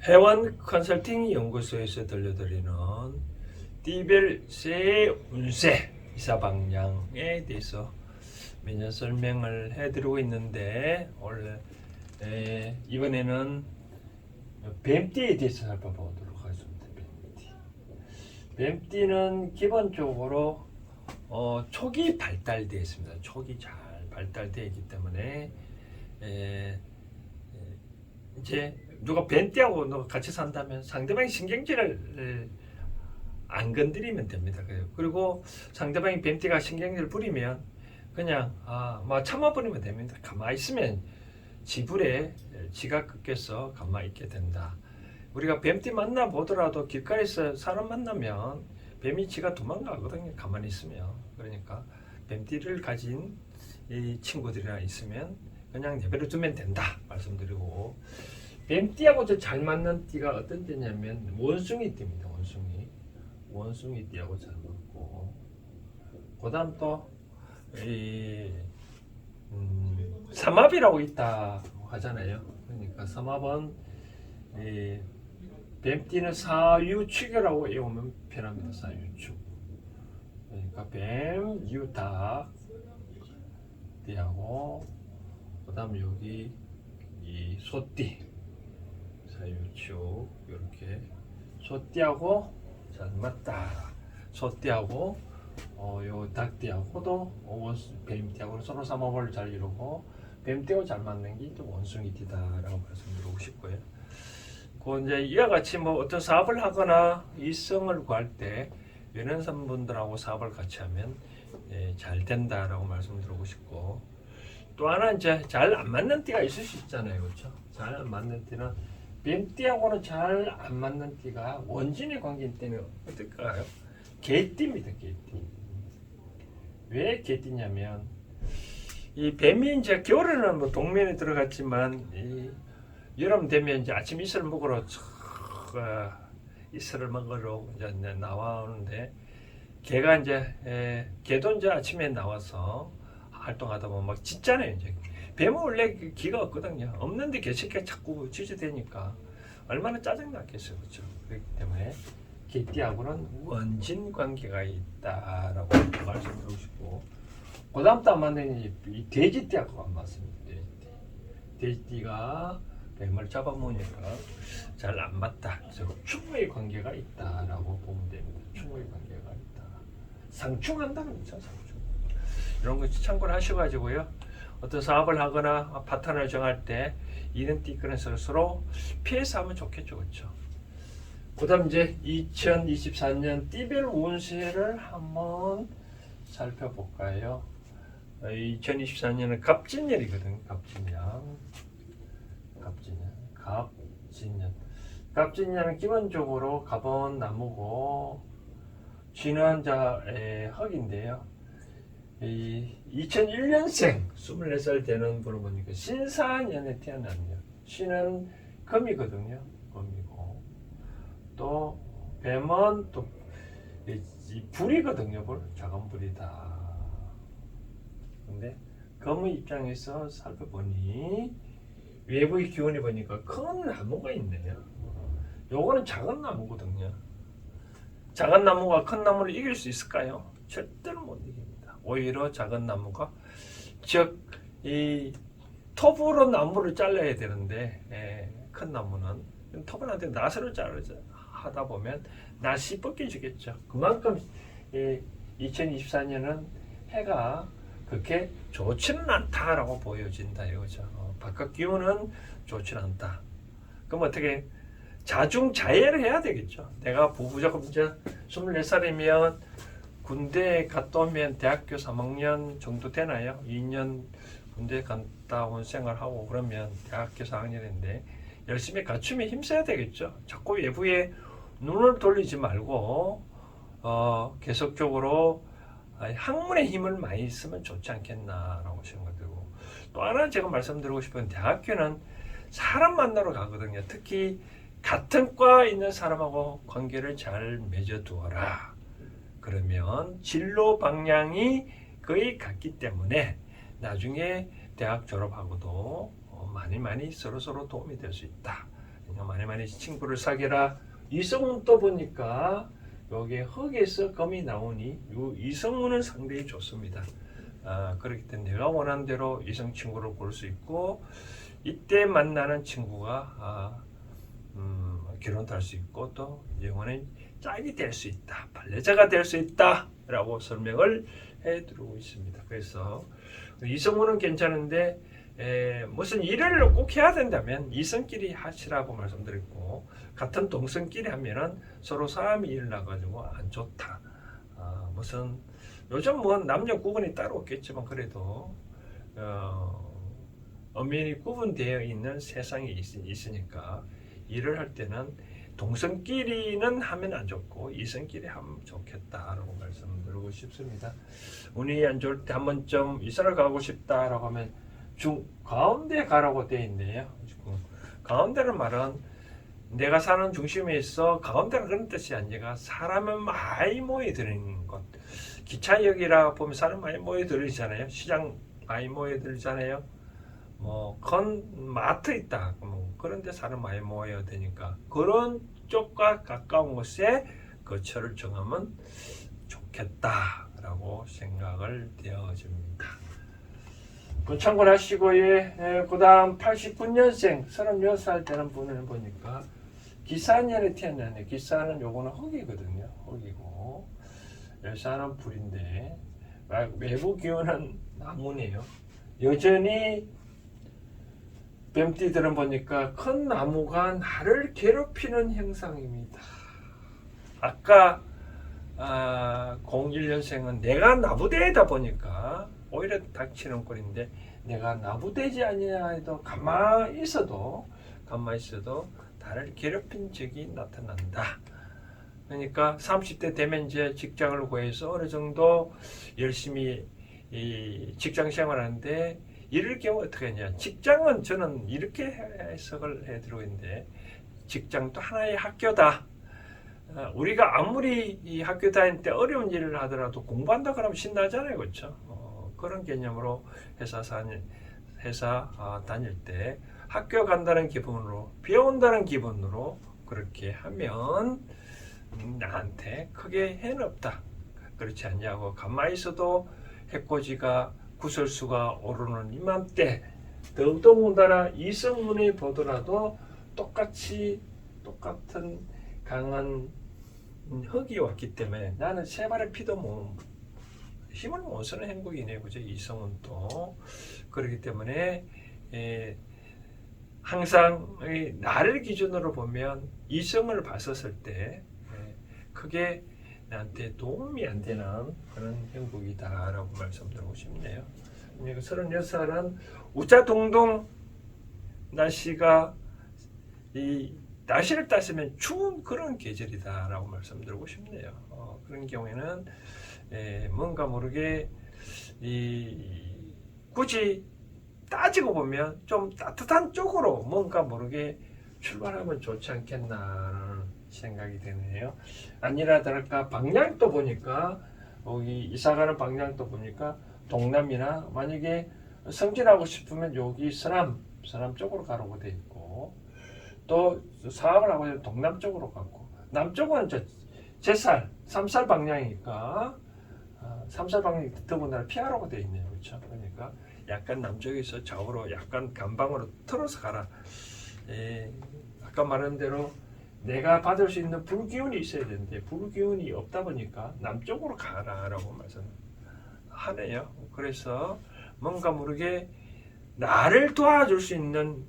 회원 컨설팅 연구소에서 들려드리는 띠별세 운세 이사 방향에 대해서 매년 설명을 해드리고 있는데 이번에는 뱀띠에 대해서 살펴보도록 하겠습니다. 뱀띠는 기본적으로 촉이 발달되어 있습니다. 촉이 잘 발달되어 있기 때문에 이제 누가 뱀띠하고 너 같이 산다면 상대방의 신경질을 안 건드리면 됩니다. 그리고 상대방이 뱀띠가 신경질을 부리면 그냥 막 참아버리면 됩니다. 가만히 있으면 지불에 지가 꺾여서 가만히 있게 된다. 우리가 뱀띠 만나보더라도 길가에서 사람 만나면 뱀이 지가 도망가거든요. 가만히 있으면. 그러니까 뱀띠를 가진 이 친구들이랑 있으면 그냥 내버려 두면 된다 말씀드리고, 뱀띠하고 잘 맞는 띠가 어떤 띠냐면 원숭이 띠입니다. 원숭이 띠하고 잘 맞고, 그 다음 또 삼합이라고 있다 하잖아요. 그러니까 삼합은 뱀띠는 사유축이라고 외우면 편합니다. 사유축. 그러니까 뱀, 유, 닭 띠하고, 그 다음 여기 이 소띠, 사유축, 이렇게 소띠하고 잘 맞다. 소띠하고 요 닭띠하고도 뱀띠하고 서로 삼합을 잘 이루고, 뱀띠하고 잘 맞는 게 또 원숭이띠다라고 말씀드리고 싶고요. 그 이제 이와 같이 어떤 사업을 하거나 이성을 구할 때 연애선분들하고 사업을 같이 하면 잘 된다라고 말씀드리고 싶고, 또 하나 이제 잘 안 맞는 띠가 있을 수 있잖아요, 그렇죠? 잘 안 맞는 띠는, 뱀띠하고는 잘 안 맞는 띠가 원진의 관계일 때는 어떨까요? 개띠입니다, 개띠. 왜 개띠냐면, 이 뱀이 이제 겨울에는 동면에 들어갔지만, 여름 되면 이제 아침 이슬 먹으러 이슬을 먹으러 이제 나와오는데, 개가 이제 개도 이제 아침에 나와서 활동하다 보면 막 짖잖아요. 이제 뱀은 원래 기가 없거든요. 없는데 개새끼가 자꾸 짖어대니까 얼마나 짜증났겠어요, 그렇죠? 그렇기 때문에 개띠하고는 원진 관계가 있다라고 말씀드리고 싶고, 그 다음 또 안 맞는 이 돼지띠하고 안 맞습니다. 돼지띠가 뱀을 잡아먹으니까 잘 안 맞다. 그래서 충의 관계가 있다라고 보면 됩니다. 충의 관계가 있다. 상충한다는 거죠, 상충. 이런 거 참고를 하셔가지고요. 어떤 사업을 하거나 파트너를 정할 때 이런 띠끼는 서로 피해서 하면 좋겠죠, 그렇죠? 그다음 이제 2024년 띠별 운세를 한번 살펴볼까요? 2024년은 갑진년이거든요. 갑진년은 기본적으로 갑은 나무고 쥐는 흙인데요. 2001년생 24살 되는 분은 보니까 신사년에 태어났네요. 신은 금이거든요. 금이고, 또 뱀은 또 불이거든요. 작은 불이다. 근데 금의 입장에서 살펴보니 외부의 기운이 보니까 큰 나무가 있네요. 요거는 작은 나무거든요. 작은 나무가 큰 나무를 이길 수 있을까요? 절대로 못 이깁니다. 오히려 작은 나무가, 즉 이 톱으로 나무를 잘라야 되는데 큰 나무는 톱한테 낫으로 자르자 하다 보면 낫이 벗겨지겠죠. 그만큼 2024년은 해가 그렇게 좋지는 않다라고 보여진다 이거죠. 바깥 기운은 좋지 않다. 그럼 어떻게 자중자애를 해야 되겠죠. 내가 부부적으로 이제 24살이면 군대에 갔다 오면 대학교 3학년 정도 되나요? 2년 군대 갔다 온 생활하고 그러면 대학교 4학년인데 열심히 갖추면 힘써야 되겠죠. 자꾸 외부에 눈을 돌리지 말고 계속적으로 학문의 힘을 많이 쓰면 좋지 않겠나라고 생각되고, 또 하나 제가 말씀드리고 싶은, 대학교는 사람 만나러 가거든요. 특히 같은 과에 있는 사람하고 관계를 잘 맺어두어라. 그러면 진로 방향이 거의 같기 때문에 나중에 대학 졸업하고도 많이 서로 도움이 될 수 있다. 많이 많이 친구를 사귀라. 이성운 또 보니까 여기에 흙에서 금이 나오니 이 이성운은 상당히 좋습니다. 그렇기 때문에 내가 원하는 대로 이성 친구를 고를 수 있고 이때 만나는 친구가 결혼도 할 수 있고 또 영원히 짝이 될 수 있다. 발레자가 될 수 있다. 라고 설명을 해드리고 있습니다. 그래서 이성운은 괜찮은데 무슨 일을 꼭 해야 된다면 이성끼리 하시라고 말씀드렸고 같은 동성끼리 하면은 서로 싸움이 일어나가지고 안 좋다. 무슨 요즘 뭐 남녀 구분이 따로 없겠지만 그래도 엄연히 구분되어 있는 세상이 있으니까 일을 할 때는 동성끼리는 하면 안 좋고 이성끼리 하면 좋겠다라고 말씀드리고 싶습니다. 운이 안 좋을 때 한 번쯤 이사를 가고 싶다라고 하면 가운데 가라고 되어 있네요. 가운데는 말은 내가 사는 중심에 있어 가운데는 그런 뜻이 아니라 사람은 많이 모여드는 곳. 기차역이라 보면 사람 많이 모여들잖아요. 시장 많이 모여들잖아요. 뭐 큰 마트 있다. 그런데 사람 많이 모여야 되니까 그런 쪽과 가까운 곳에 거처를 정하면 좋겠다라고 생각을 되어집니다. 참고를 하시고요. 그 다음 89년생 36살 되는 분을 보니까 기사년에 태어났네. 기사는 요거는 흙이거든요. 흙이고 열사는 불인데 외부 기운은 나무네요. 여전히 뱀띠들은 보니까 큰 나무가 나를 괴롭히는 형상입니다. 아까 01년생은 내가 나부대다 보니까 오히려 닥치는 꼴인데 내가 나부대지 아니냐 해도 가만히 있어도 나를 괴롭힌 적이 나타난다. 그러니까 30대 되면 이제 직장을 구해서 어느 정도 열심히 이 직장 생활하는데 이럴 경우 어떻게 하냐. 직장은 저는 이렇게 해석을 해드리고 있는데 직장도 하나의 학교다. 우리가 아무리 이 학교 다닐 때 어려운 일을 하더라도 공부한다 그러면 신나잖아요. 그렇죠? 그런 개념으로 회사 다닐 때 학교 간다는 기분으로 배운다는 기분으로 그렇게 하면 나한테 크게 해는 없다. 그렇지 않냐고 가만히 있어도 해코지가 구설수가 오르는 이맘때 더더군다나 이성운이 보더라도 똑같은 강한 흙이 왔기 때문에 나는 세 발의 피도 힘을 못 쓰는 행복이네요. 그죠? 이성운도 그렇기 때문에 항상 나를 기준으로 보면 이성을 봤었을 때 크게 나한테 도움이 안 되는 그런 행복이다라고 말씀드리고 싶네요. 36살은 우짜동동 날씨가 이 날씨를 따지면 추운 그런 계절이다라고 말씀드리고 싶네요. 그런 경우에는 뭔가 모르게 굳이 따지고 보면 좀 따뜻한 쪽으로 뭔가 모르게 출발하면 좋지 않겠나라는 생각이 드네요. 아니라 다를까 방향도 보니까 여기 이사가는 방향도 보니까 동남이나 만약에 승진하고 싶으면 여기 서남 쪽으로 가라고 돼 있고 또 사업을 하고 싶으면 동남 쪽으로 가고 남쪽은 제살 3살 방향이니까 3살 방향이 더군다나 피하라고 돼 있네요. 그렇죠? 그러니까 약간 남쪽에서 좌우로 약간 간방으로 틀어서 가라. 아까 말한 대로 내가 받을 수 있는 불기운이 있어야 되는데 불기운이 없다 보니까 남쪽으로 가라라고 말씀하네요. 그래서 뭔가 모르게 나를 도와줄 수 있는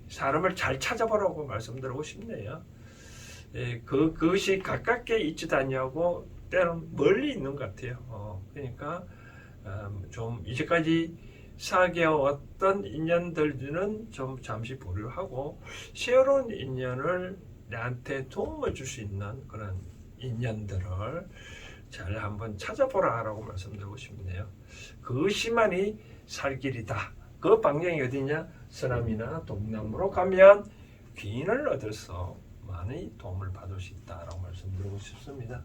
사람을 잘 찾아보라고 말씀드리고 싶네요. 그것이 가깝게 있지도 않냐고 때는 멀리 있는 것 같아요. 그러니까 좀 이제까지 사귀어왔던 인연들은 좀 잠시 보류하고 새로운 인연을 나한테 도움을 줄 수 있는 그런 인연들을 잘 한번 찾아보라 라고 말씀드리고 싶네요. 그것이만이 살 길이다. 그 방향이 어디냐? 서남이나 동남으로 가면 귀인을 얻어서 많이 도움을 받을 수 있다라고 말씀드리고 싶습니다.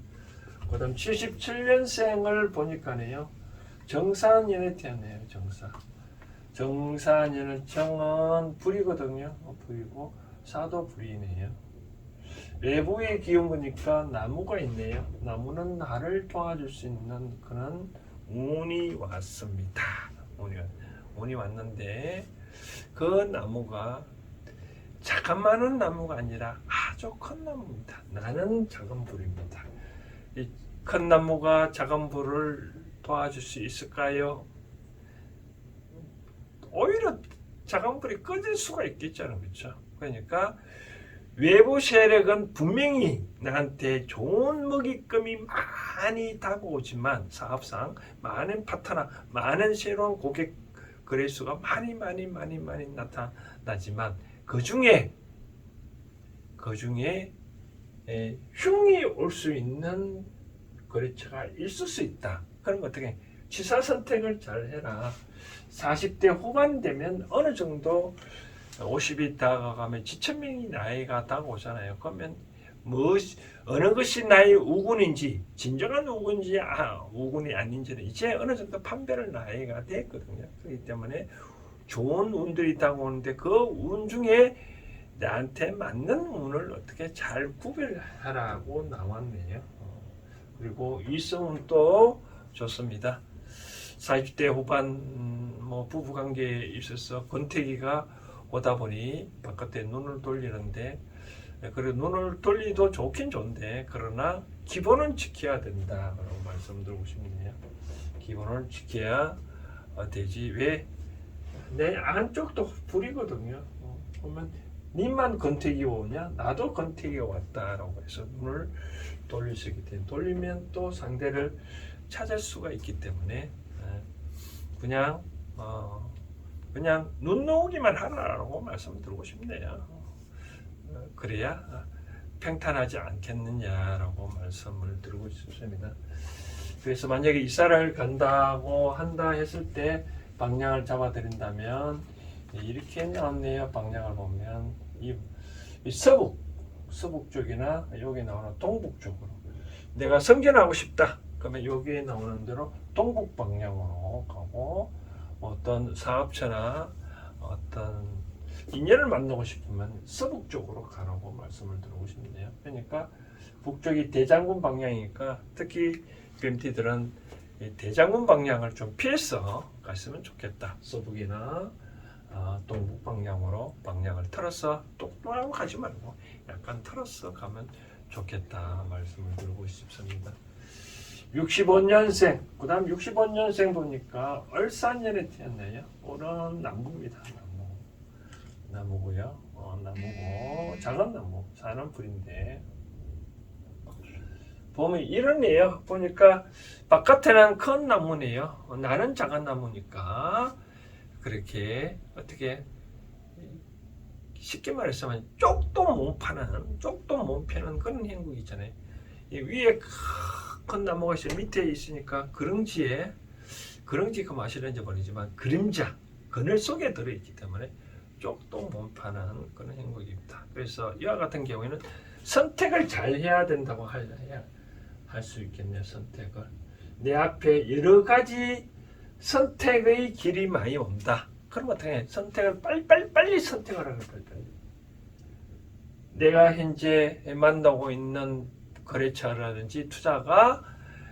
그 다음 77년생을 보니까요. 정사년에 태어나요. 정사년은 정은 불이거든요. 불이고 사도 불이네요. 외부의 기운 보니까 나무가 있네요. 나무는 나를 도와줄 수 있는 그런 운이 왔습니다. 운이 왔는데 그 나무가 자그마한 나무가 아니라 아주 큰 나무입니다. 나는 작은 불입니다. 이 큰 나무가 작은 불을 도와줄 수 있을까요? 오히려 작은 불이 꺼질 수가 있겠잖아요. 그렇죠? 그러니까 외부 세력은 분명히 나한테 좋은 먹잇감이 많이 다가오지만 사업상 많은 파트너, 많은 새로운 고객 거래수가 많이 나타나지만 그 중에 흉이 올 수 있는 거래처가 있을 수 있다. 그런 거 어떻게 취사 선택을 잘 해라. 40대 후반 되면 어느 정도 50이 다가가면 지천명이 나이가 다가오잖아요. 그러면 어느 것이 나의 우군인지 진정한 우군인지 우군이 아닌지는 이제 어느 정도 판별할 나이가 됐거든요. 그렇기 때문에 좋은 운들이 다가오는데 그 운 중에 나한테 맞는 운을 어떻게 잘 구별하라고 나왔네요. 그리고 이성운도 좋습니다. 40대 후반 부부관계에 있어서 권태기가 오다 보니 바깥에 눈을 돌리는데 그리고 눈을 돌리도 좋긴 좋은데 그러나 기본은 지켜야 된다라고 말씀드리고 싶네요. 기본을 지켜야 되지. 왜? 내 안쪽도 불이거든요. 그러면 니만 권태기 오냐? 나도 권태기가 왔다라고 해서 눈을 돌릴 수 있기 때문에 돌리면 또 상대를 찾을 수가 있기 때문에 그냥 눈 놓기만 하라고 말씀드리고 싶네요. 그래야 평탄하지 않겠느냐라고 말씀을 드리고 싶습니다. 그래서 만약에 이사를 간다고 한다 했을 때 방향을 잡아드린다면 이렇게 나왔네요. 방향을 보면 이 서북 쪽이나 여기 나오는 동북 쪽으로 내가 성전하고 싶다. 그러면 여기에 나오는 대로 동북 방향으로 가고 어떤 사업처나 어떤 인연을 만나고 싶으면 서북 쪽으로 가라고 말씀을 드리고 싶네요. 그러니까 북쪽이 대장군 방향이니까 특히 뱀띠들은 대장군 방향을 좀 피해서 갔으면 좋겠다. 서북이나 동북 방향으로 방향을 틀어서 똑똑하고 가지 말고 약간 틀어서 가면 좋겠다 말씀을 드리고 싶습니다. 65년생, 그 다음 65년생 보니까 을사년에 태어나요. 올은 나무입니다. 나무고요. 나무고 작은 나무, 사는 풀인데 보면 이러네요. 보니까 바깥에는 큰 나무네요. 나는 작은 나무니까 그렇게 어떻게 쉽게 말해서면 쪽도 못 펴는 그런 행국이 있잖아요. 이 위에 큰 나무가 있어요. 밑에 있으니까 그릉지 그 맛이는지 모르지만 그림자 그늘 속에 들어있기 때문에 쪽도 못 파는 그런 행국입니다. 그래서 이와 같은 경우에는 선택을 잘 해야 된다고 할 수 있겠네요. 선택을 내 앞에 여러 가지 선택의 길이 많이 온다. 그럼 어떻게 해? 선택을 빨리 선택을 하는 거예요. 내가 현재 만나고 있는 거래처라든지 투자가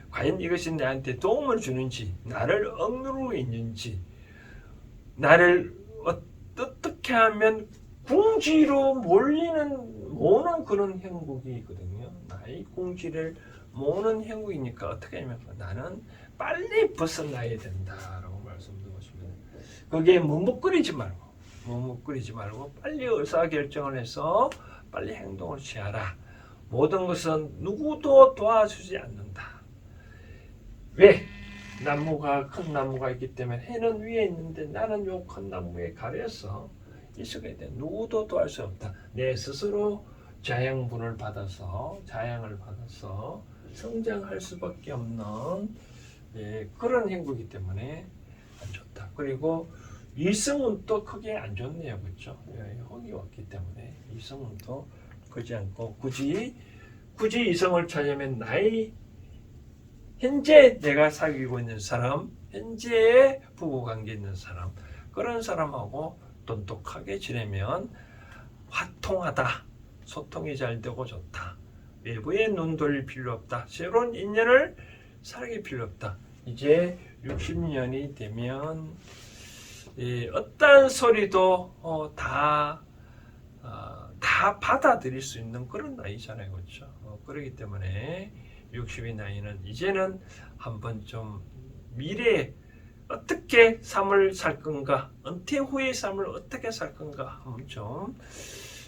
과연 이것이 나한테 도움을 주는지, 나를 억누르고 있는지, 나를 어떻게 하면 궁지로 모는 그런 행복이 있거든요. 나의 궁지를 모는 행복이니까 어떻게 하면 나는 빨리 벗어나야 된다라고 말씀드리고 싶습니다. 거기에 머뭇거리지 말고 빨리 의사결정을 해서 빨리 행동을 취하라. 모든 것은 누구도 도와주지 않는다. 왜? 큰 나무가 있기 때문에 해는 위에 있는데 나는 요 큰 나무에 가려서 있어야 돼. 누구도 도와줄 수 없다. 내 스스로 자양을 받아서 성장할 수밖에 없는 그런 행위이기 때문에 안 좋다. 그리고 이성은 또 크게 안 좋네요. 그렇죠? 혹이 왔기 때문에 이성은 또 크지 않고 굳이 이성을 찾으면 나의 현재 내가 사귀고 있는 사람, 현재 부부관계 있는 사람, 그런 사람하고 돈독하게 지내면 화통하다. 소통이 잘 되고 좋다. 외부에 눈 돌릴 필요 없다. 새로운 인연을 사랑할 필요 없다. 이제 60년이 되면 어떠한 소리도 다 받아들일 수 있는 그런 나이잖아요. 그렇죠? 그렇기 때문에 60의 나이는 이제는 한번 좀 미래에 어떻게 삶을 살 건가, 은퇴 후의 삶을 어떻게 살 건가 한번 좀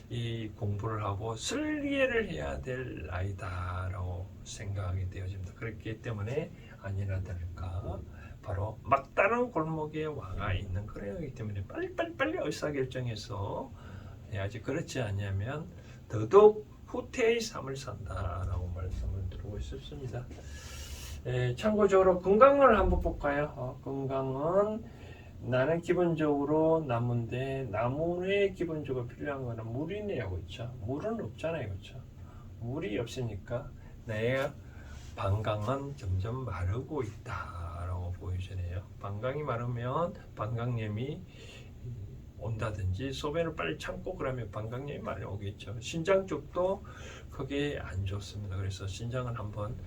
이 공부를 하고 설계를 해야 될 나이다라고 생각하게 되어집니다. 그렇기 때문에 아니나 다를까 바로 막다른 골목에 와가 있는 그런 거기 때문에 빨리 의사결정해서 해야지. 그렇지 않냐면 더더욱 후퇴의 삶을 산다라고 말씀을 드리고 싶습니다. 참고적으로 건강을 한번 볼까요? 건강은 나는 기본적으로 나무인데 나무에 기본적으로 필요한 거는 물이네요. 그렇죠? 물은 없잖아요. 그렇죠? 물이 없으니까 내 방광은 점점 마르고 있다라고 보여지네요. 방광이 마르면 방광염이 온다든지 소변을 빨리 참고 그러면 방광염이 많이 오겠죠. 신장 쪽도 그게 안 좋습니다. 그래서 신장을 한번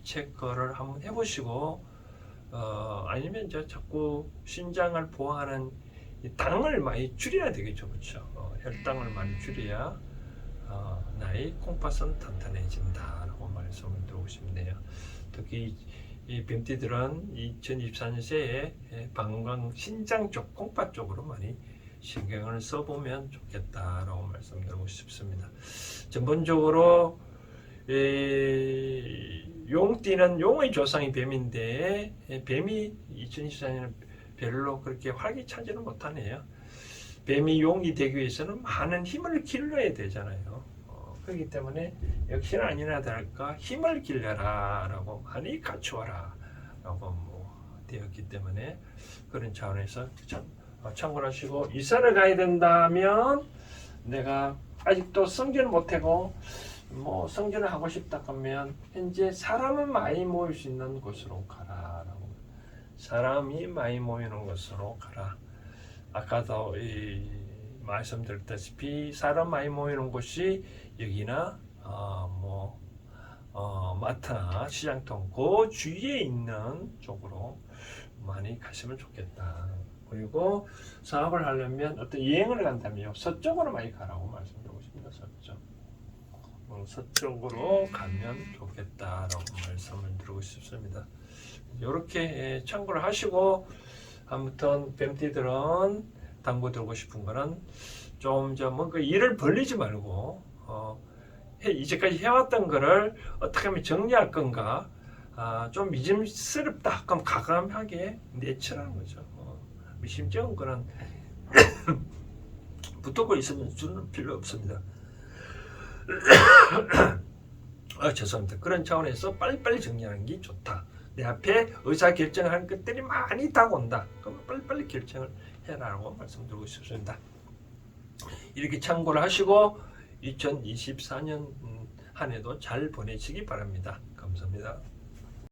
체크를 한번 해보시고 아니면 이제 자꾸 신장을 보호하는 이 당을 많이 줄여야 되겠죠. 그렇죠? 혈당을 많이 줄여야 나의 콩팥은 탄탄해진다라고 말씀을 드리고 싶네요. 특히 이 뱀띠들은 2024년 새해 방광 신장 쪽 콩팥 쪽으로 많이 신경을 써보면 좋겠다라고 말씀드리고 싶습니다. 전반적으로 용띠는 용의 조상이 뱀인데 뱀이 2024년에는 별로 그렇게 활기차지는 못하네요. 뱀이 용이 되기 위해서는 많은 힘을 길러야 되잖아요. 그렇기 때문에 역시나 아니나 다를까 힘을 길러라 라고 하니 갖추어라 라고 되었기 때문에 그런 차원에서 참고를 하시고, 이사를 가야 된다면 내가 아직도 성전을 못하고 성전을 하고 싶다 하면 현재 사람은 많이 모일 수 있는 곳으로 가라라고. 사람이 많이 모이는 곳으로 가라. 아까도 말씀드렸다시피 사람 많이 모이는 곳이 여기나 마트나 시장통 그 주위에 있는 쪽으로 많이 가시면 좋겠다. 그리고 사업을 하려면 어떤 여행을 간다면 서쪽으로 많이 가라고 말씀드리고 싶습니다. 서쪽으로 가면 좋겠다라고 말씀을 드리고 싶습니다. 이렇게 참고를 하시고, 아무튼 뱀띠들은 당부드리고 싶은 거는 좀 뭔가 일을 벌리지 말고 이제까지 해왔던 거를 어떻게 하면 정리할 건가, 좀 미심스럽다 그럼 과감하게 내치라는 거죠. 미심쩍은 거는 붙들고 있으면 주는 필요 없습니다. 죄송합니다. 그런 차원에서 빨리빨리 정리하는 게 좋다. 내 앞에 의사결정하는 것들이 많이 다가온다. 그럼 빨리빨리 결정을 해라라고 말씀드리고 싶습니다. 이렇게 참고를 하시고 2024년 한 해도 잘 보내시기 바랍니다. 감사합니다.